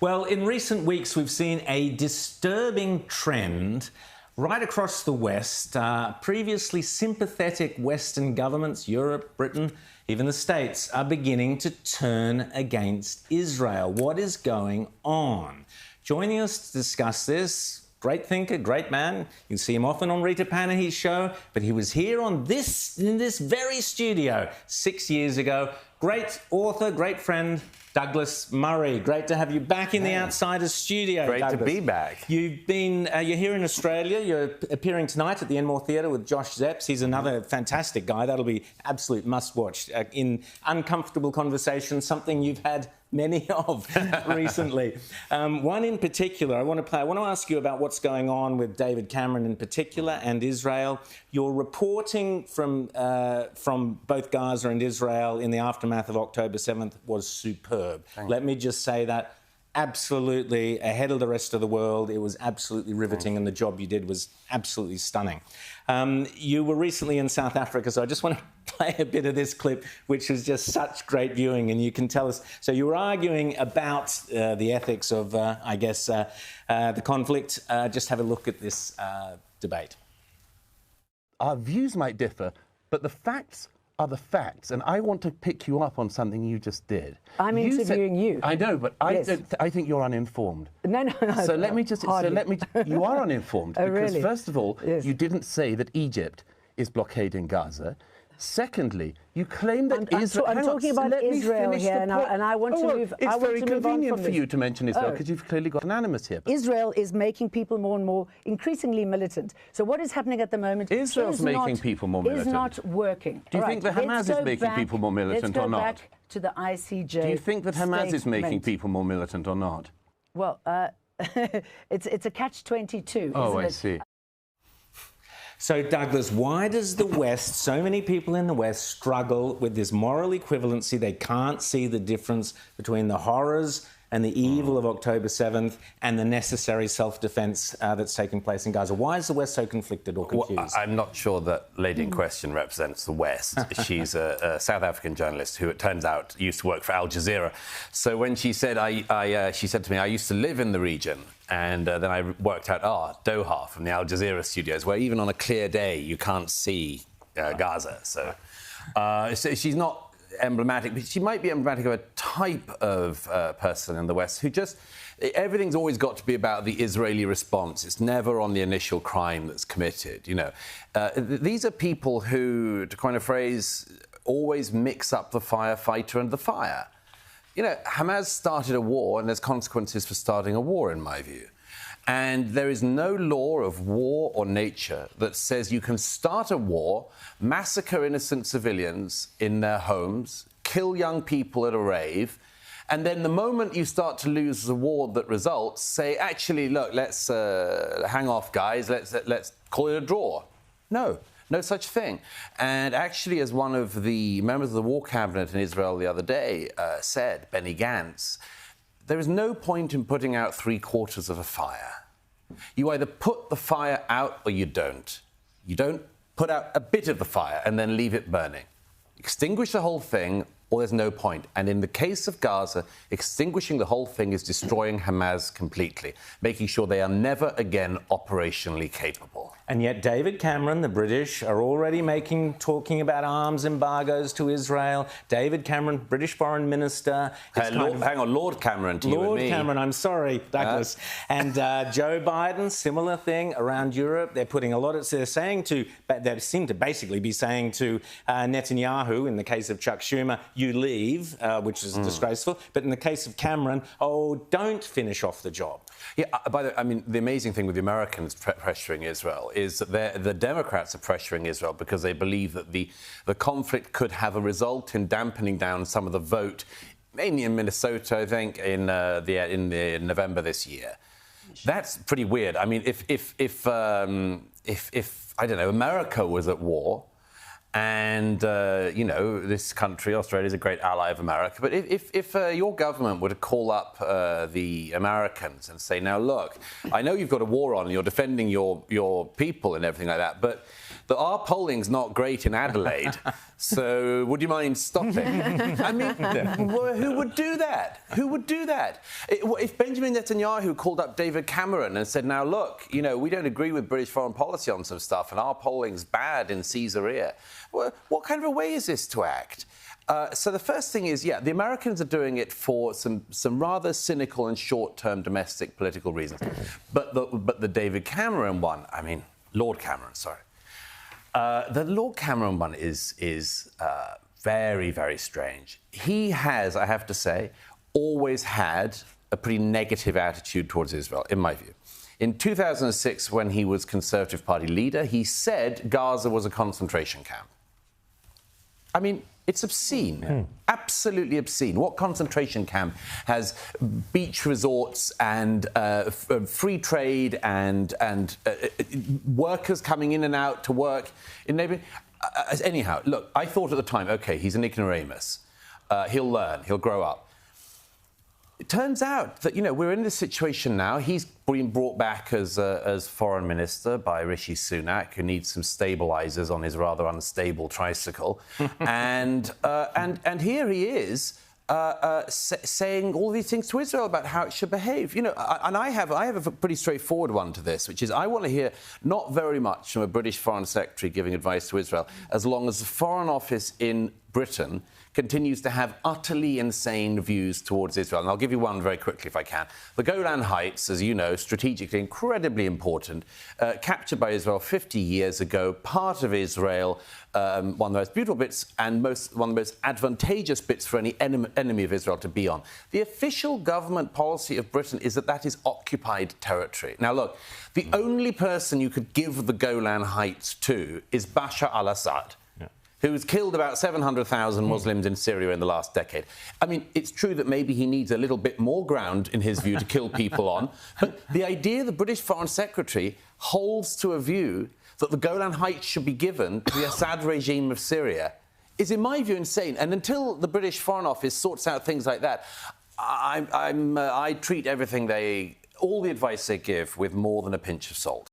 Well, in recent weeks, we've seen a disturbing trend right across the West. Previously sympathetic Western governments, Europe, Britain, even the States, are beginning to turn against Israel. What is going on? Joining us to discuss this, great thinker, great man. You can see him often on Rita Panahi's show, but he was here in this very studio 6 years ago. Great author, great friend, Douglas Murray. Great to have you back in the Outsiders studio, Great Douglas. to be back. You've been, you're here in Australia. You're appearing tonight at the Enmore Theatre with Josh Zepps. He's another fantastic guy. That'll be absolute must-watch. In uncomfortable conversations, something you've had many of recently. One in particular I want to ask you about what's going on with David Cameron in particular and Israel. Your reporting from both Gaza and Israel in the aftermath of October 7th was superb. Let me just say that. Absolutely ahead of the rest of the world. It was absolutely riveting, and the job you did was absolutely stunning. You were recently in South Africa, so I just want to play a bit of this clip, which was just such great viewing, and you can tell us. So you were arguing about the ethics of, the conflict. Just have a look at this debate. Our views might differ, but the facts are the facts, and I want to pick you up on something you just did. I'm interviewing you. I know, but Yes. I think you're uninformed. No. So let me just. You are uninformed Oh, because really? first of all, Yes. you didn't say that Egypt is blockading Gaza. Secondly, you claim that Israel. I'm talking about let me Israel finish here, the point. and I want to move. It's very move on convenient from for this. you to mention Israel Oh. because you've clearly got an animus here. Israel is making people more and more increasingly militant. So what is happening at the moment? Israel's making people more militant. Is not working. Do you All think right, that Hamas let's is go making back- people more militant let's or not? go back to the ICJ. Do you think that Hamas is making statement. people more militant or not? Well, it's a catch-22. Oh, isn't I it? see. So, Douglas, why does the West, so many people in the West, struggle with this moral equivalency? They can't see the difference between the horrors and the evil of October 7th and the necessary self-defence that's taking place in Gaza. Why is the West so conflicted or confused? Well, I'm not sure that lady in question represents the West. She's a South African journalist who, it turns out, used to work for Al Jazeera. So when she said, she said to me, I used to live in the region, and then I worked out, Doha from the Al Jazeera studios, where even on a clear day you can't see Gaza. So she's not emblematic, but she might be emblematic of a type of person in the West who just, everything's always got to be about the Israeli response. It's never on the initial crime that's committed, you know. These are people who, to coin a phrase, always mix up the firefighter and the fire. You know, Hamas started a war, and there's consequences for starting a war, in my view. And there is no law of war or nature that says you can start a war, massacre innocent civilians in their homes, kill young people at a rave, and then the moment you start to lose the war that results, say, actually, look, let's hang off, guys, let's call it a draw. No such thing. And actually, as one of the members of the War Cabinet in Israel the other day said, Benny Gantz, there is no point in putting out 3/4 of a fire. You either put the fire out or you don't. You don't put out a bit of the fire and then leave it burning. Extinguish the whole thing or there's no point. And in the case of Gaza, extinguishing the whole thing is destroying Hamas completely, making sure they are never again operationally capable. And yet David Cameron, the British, are already talking about arms embargoes to Israel. David Cameron, British Foreign Minister. Hang on, Lord Cameron to you and me. Lord Cameron, I'm sorry, Douglas. And Joe Biden, similar thing around Europe. They're putting a lot of... They seem to basically be saying to Netanyahu, in the case of Chuck Schumer, you leave, which is disgraceful. But in the case of Cameron, don't finish off the job. Yeah, by the way, I mean, the amazing thing with the Americans pressuring Israel is that the Democrats are pressuring Israel because they believe that the conflict could have a result in dampening down some of the vote, mainly in Minnesota, I think, in November this year. That's pretty weird. I mean, if I don't know, America was at war, and, you know, this country, Australia, is a great ally of America. But if your government were to call up the Americans and say, now, look, I know you've got a war on and you're defending your people and everything like that, but that our polling's not great in Adelaide, so would you mind stopping? I mean, who would do that? Who would do that? If Benjamin Netanyahu called up David Cameron and said, now look, you know, we don't agree with British foreign policy on some stuff and our polling's bad in Caesarea, well, what kind of a way is this to act? So the first thing is, yeah, the Americans are doing it for some rather cynical and short-term domestic political reasons. But the David Cameron one, I mean, Lord Cameron, sorry. The Lord Cameron one is very, very strange. He has, I have to say, always had a pretty negative attitude towards Israel, in my view. In 2006, when he was Conservative Party leader, he said Gaza was a concentration camp. I mean, it's obscene, absolutely obscene. What concentration camp has beach resorts and free trade and workers coming in and out to work in neighbouring? Anyhow, look, I thought at the time, OK, he's an ignoramus. He'll learn, he'll grow up. It turns out that, you know, we're in this situation now. He's been brought back as foreign minister by Rishi Sunak, who needs some stabilisers on his rather unstable tricycle. and here he is saying all these things to Israel about how it should behave. You know, and I have a pretty straightforward one to this, which is I want to hear not very much from a British Foreign Secretary giving advice to Israel, as long as the Foreign Office in Britain continues to have utterly insane views towards Israel. And I'll give you one very quickly if I can. The Golan Heights, as you know, strategically incredibly important, captured by Israel 50 years ago, part of Israel, one of the most beautiful bits and one of the most advantageous bits for any enemy of Israel to be on. The official government policy of Britain is that that is occupied territory. Now, look, the only person you could give the Golan Heights to is Bashar al-Assad, who's killed about 700,000 Muslims in Syria in the last decade. I mean, it's true that maybe he needs a little bit more ground, in his view, to kill people on, but the idea the British Foreign Secretary holds to a view that the Golan Heights should be given to the Assad regime of Syria is, in my view, insane. And until the British Foreign Office sorts out things like that, I treat all the advice they give with more than a pinch of salt.